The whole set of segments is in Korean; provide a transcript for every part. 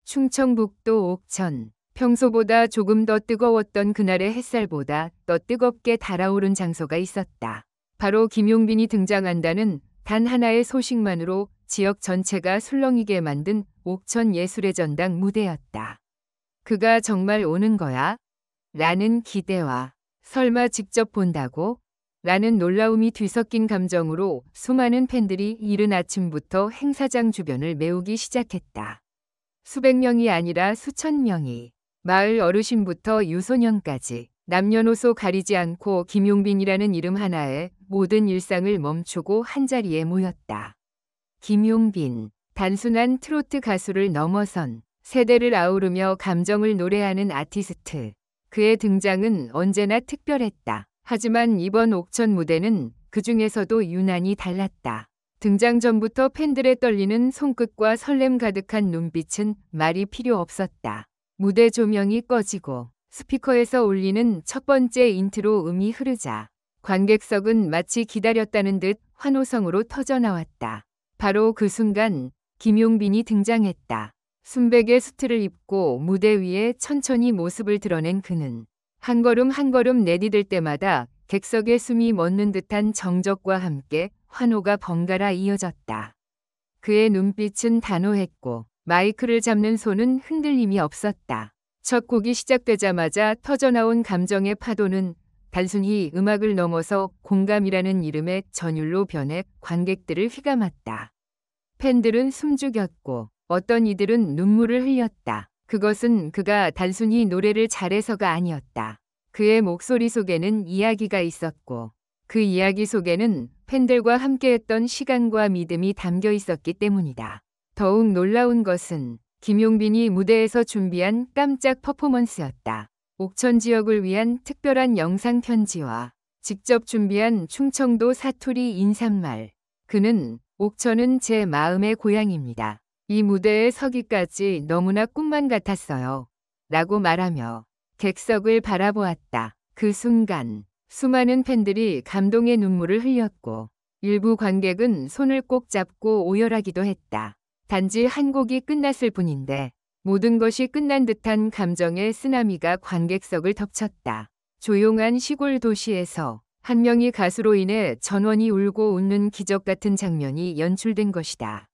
충청북도 옥천. 평소보다 조금 더 뜨거웠던 그날의 햇살보다 더 뜨겁게 달아오른 장소가 있었다. 바로 김용빈이 등장한다는 단 하나의 소식만으로 지역 전체가 술렁이게 만든 옥천 예술의 전당 무대였다. 그가 정말 오는 거야? 라는 기대와 설마 직접 본다고? 라는 놀라움이 뒤섞인 감정으로 수많은 팬들이 이른 아침부터 행사장 주변을 메우기 시작했다. 수백 명이 아니라 수천 명이, 마을 어르신부터 유소년까지 남녀노소 가리지 않고 김용빈이라는 이름 하나에 모든 일상을 멈추고 한자리에 모였다. 김용빈, 단순한 트로트 가수를 넘어선 세대를 아우르며 감정을 노래하는 아티스트. 그의 등장은 언제나 특별했다. 하지만 이번 옥천 무대는 그 중에서도 유난히 달랐다. 등장 전부터 팬들의 떨리는 손끝과 설렘 가득한 눈빛은 말이 필요 없었다. 무대 조명이 꺼지고 스피커에서 울리는 첫 번째 인트로 음이 흐르자 관객석은 마치 기다렸다는 듯 환호성으로 터져나왔다. 바로 그 순간 김용빈이 등장했다. 순백의 수트를 입고 무대 위에 천천히 모습을 드러낸 그는 한 걸음 한 걸음 내디딜 때마다 객석의 숨이 멎는 듯한 정적과 함께 환호가 번갈아 이어졌다. 그의 눈빛은 단호했고 마이크를 잡는 손은 흔들림이 없었다. 첫 곡이 시작되자마자 터져나온 감정의 파도는 단순히 음악을 넘어서 공감이라는 이름의 전율로 변해 관객들을 휘감았다. 팬들은 숨죽였고 어떤 이들은 눈물을 흘렸다. 그것은 그가 단순히 노래를 잘해서가 아니었다. 그의 목소리 속에는 이야기가 있었고 그 이야기 속에는 팬들과 함께했던 시간과 믿음이 담겨 있었기 때문이다. 더욱 놀라운 것은 김용빈이 무대에서 준비한 깜짝 퍼포먼스였다. 옥천 지역을 위한 특별한 영상 편지와 직접 준비한 충청도 사투리 인사말. 그는 옥천은 제 마음의 고향입니다. 이 무대에 서기까지 너무나 꿈만 같았어요. 라고 말하며 객석을 바라보았다. 그 순간 수많은 팬들이 감동의 눈물을 흘렸고 일부 관객은 손을 꼭 잡고 오열하기도 했다. 단지 한 곡이 끝났을 뿐인데 모든 것이 끝난 듯한 감정의 쓰나미가 관객석을 덮쳤다. 조용한 시골 도시에서 한 명이 가수로 인해 전원이 울고 웃는 기적 같은 장면이 연출된 것이다.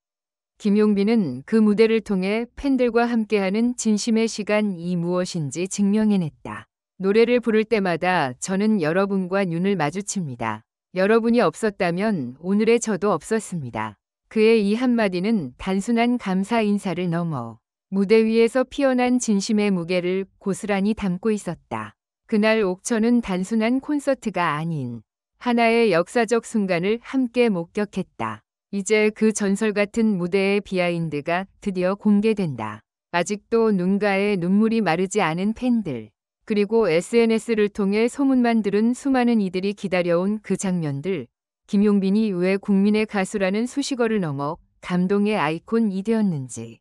김용빈은 그 무대를 통해 팬들과 함께하는 진심의 시간이 무엇인지 증명해냈다. 노래를 부를 때마다 저는 여러분과 눈을 마주칩니다. 여러분이 없었다면 오늘의 저도 없었습니다. 그의 이 한마디는 단순한 감사 인사를 넘어 무대 위에서 피어난 진심의 무게를 고스란히 담고 있었다. 그날 옥천은 단순한 콘서트가 아닌 하나의 역사적 순간을 함께 목격했다. 이제 그 전설 같은 무대의 비하인드가 드디어 공개된다. 아직도 눈가에 눈물이 마르지 않은 팬들, 그리고 SNS를 통해 소문만 들은 수많은 이들이 기다려온 그 장면들. 김용빈이 왜 국민의 가수라는 수식어를 넘어 감동의 아이콘이 되었는지.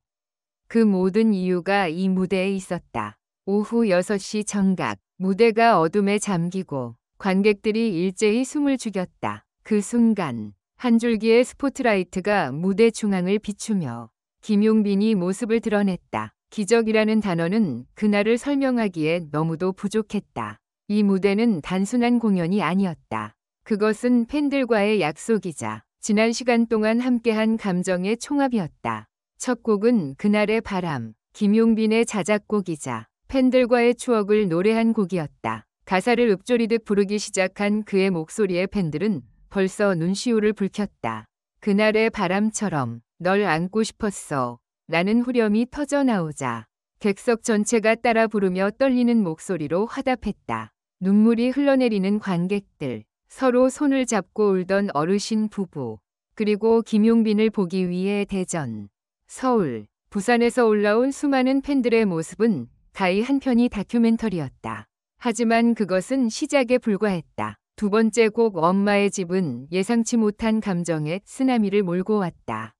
그 모든 이유가 이 무대에 있었다. 오후 6시 정각, 무대가 어둠에 잠기고 관객들이 일제히 숨을 죽였다. 그 순간 한 줄기의 스포트라이트가 무대 중앙을 비추며 김용빈이 모습을 드러냈다. 기적이라는 단어는 그날을 설명하기에 너무도 부족했다. 이 무대는 단순한 공연이 아니었다. 그것은 팬들과의 약속이자 지난 시간 동안 함께한 감정의 총합이었다. 첫 곡은 그날의 바람, 김용빈의 자작곡이자 팬들과의 추억을 노래한 곡이었다. 가사를 읊조리듯 부르기 시작한 그의 목소리에 팬들은 벌써 눈시울을 붉혔다. 그날의 바람처럼 널 안고 싶었어 라는 후렴이 터져나오자 객석 전체가 따라 부르며 떨리는 목소리로 화답했다. 눈물이 흘러내리는 관객들, 서로 손을 잡고 울던 어르신 부부, 그리고 김용빈을 보기 위해 대전, 서울, 부산에서 올라온 수많은 팬들의 모습은 가히 한 편의 다큐멘터리였다. 하지만 그것은 시작에 불과했다. 두 번째 곡 엄마의 집은 예상치 못한 감정의 쓰나미를 몰고 왔다.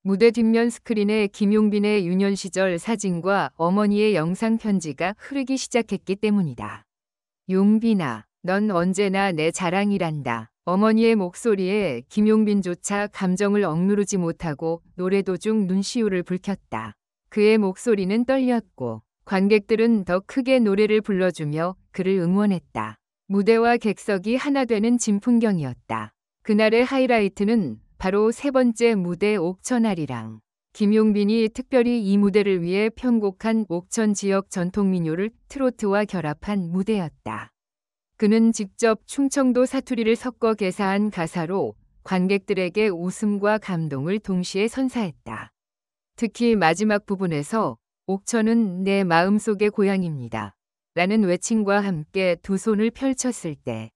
무대 뒷면 스크린에 김용빈의 유년 시절 사진과 어머니의 영상 편지가 흐르기 시작했기 때문이다. 용빈아, 넌 언제나 내 자랑이란다. 어머니의 목소리에 김용빈조차 감정을 억누르지 못하고 노래 도중 눈시울을 붉혔다. 그의 목소리는 떨렸고 관객들은 더 크게 노래를 불러주며 그를 응원했다. 무대와 객석이 하나 되는 진풍경이었다. 그날의 하이라이트는 바로 세 번째 무대 옥천아리랑. 김용빈이 특별히 이 무대를 위해 편곡한 옥천 지역 전통 민요를 트로트와 결합한 무대였다. 그는 직접 충청도 사투리를 섞어 개사한 가사로 관객들에게 웃음과 감동을 동시에 선사했다. 특히 마지막 부분에서 옥천은 내 마음속의 고향입니다. 라는 외침과 함께 두 손을 펼쳤을 때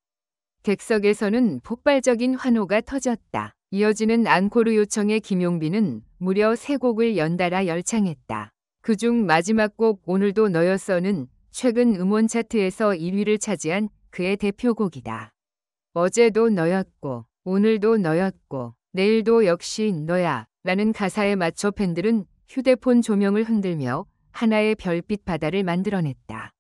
객석에서는 폭발적인 환호가 터졌다. 이어지는 앙코르 요청에 김용빈은 무려 3곡을 연달아 열창했다. 그중 마지막 곡 오늘도 너였어는 최근 음원 차트에서 1위를 차지한 그의 대표곡이다. 어제도 너였고 오늘도 너였고 내일도 역시 너야 라는 가사에 맞춰 팬들은 휴대폰 조명을 흔들며 하나의 별빛 바다를 만들어냈다.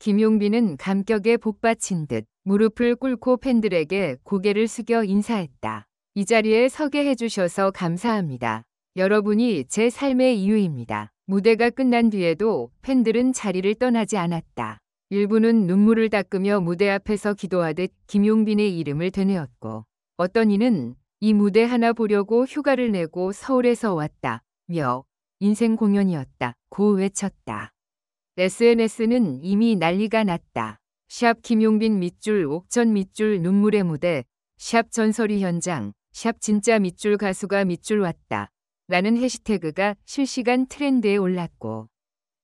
김용빈은 감격에 복받친 듯 무릎을 꿇고 팬들에게 고개를 숙여 인사했다. 이 자리에 서게 해주셔서 감사합니다. 여러분이 제 삶의 이유입니다. 무대가 끝난 뒤에도 팬들은 자리를 떠나지 않았다. 일부는 눈물을 닦으며 무대 앞에서 기도하듯 김용빈의 이름을 되뇌었고 어떤 이는 이 무대 하나 보려고 휴가를 내고 서울에서 왔다며 인생 공연이었다고 외쳤다. SNS는 이미 난리가 났다. 샵 김용빈 밑줄 옥천 밑줄 눈물의 무대 샵 전설이 현장 샵 진짜 밑줄 가수가 밑줄 왔다 라는 해시태그가 실시간 트렌드에 올랐고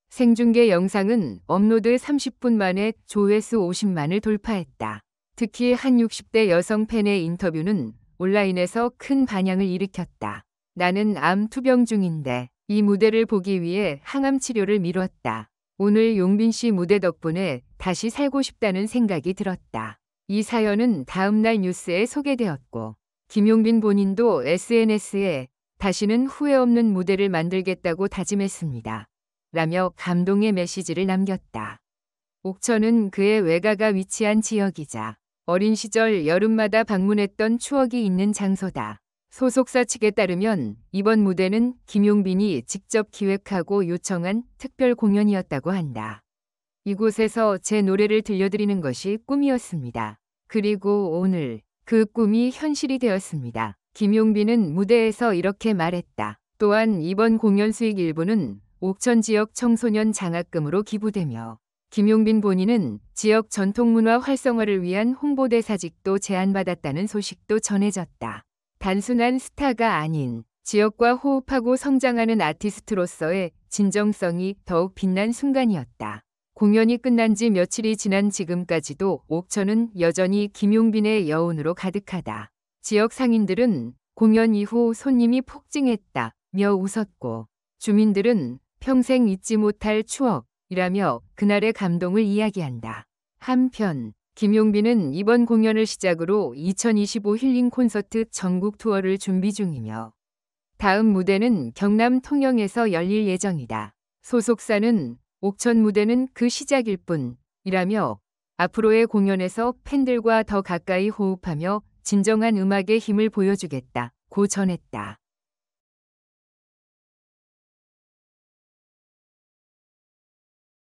생중계 영상은 업로드 30분 만에 조회수 50만을 돌파했다. 특히 한 60대 여성 팬의 인터뷰는 온라인에서 큰 반향을 일으켰다. 나는 암 투병 중인데 이 무대를 보기 위해 항암 치료를 미뤘다. 오늘 용빈 씨 무대 덕분에 다시 살고 싶다는 생각이 들었다. 이 사연은 다음날 뉴스에 소개되었고 김용빈 본인도 SNS에 다시는 후회 없는 무대를 만들겠다고 다짐했습니다. 라며 감동의 메시지를 남겼다. 옥천은 그의 외가가 위치한 지역이자 어린 시절 여름마다 방문했던 추억이 있는 장소다. 소속사 측에 따르면 이번 무대는 김용빈이 직접 기획하고 요청한 특별 공연이었다고 한다. 이곳에서 제 노래를 들려드리는 것이 꿈이었습니다. 그리고 오늘 그 꿈이 현실이 되었습니다. 김용빈은 무대에서 이렇게 말했다. 또한 이번 공연 수익 일부는 옥천 지역 청소년 장학금으로 기부되며 김용빈 본인은 지역 전통문화 활성화를 위한 홍보대사직도 제안받았다는 소식도 전해졌다. 단순한 스타가 아닌 지역과 호흡하고 성장하는 아티스트로서의 진정성이 더욱 빛난 순간이었다. 공연이 끝난 지 며칠이 지난 지금까지도 옥천은 여전히 김용빈의 여운으로 가득하다. 지역 상인들은 공연 이후 손님이 폭증했다며 웃었고 주민들은 평생 잊지 못할 추억이라며 그날의 감동을 이야기한다. 한편 김용빈은 이번 공연을 시작으로 2025 힐링 콘서트 전국 투어를 준비 중이며 다음 무대는 경남 통영에서 열릴 예정이다. 소속사는 옥천 무대는 그 시작일 뿐이라며 앞으로의 공연에서 팬들과 더 가까이 호흡하며 진정한 음악의 힘을 보여주겠다고 전했다.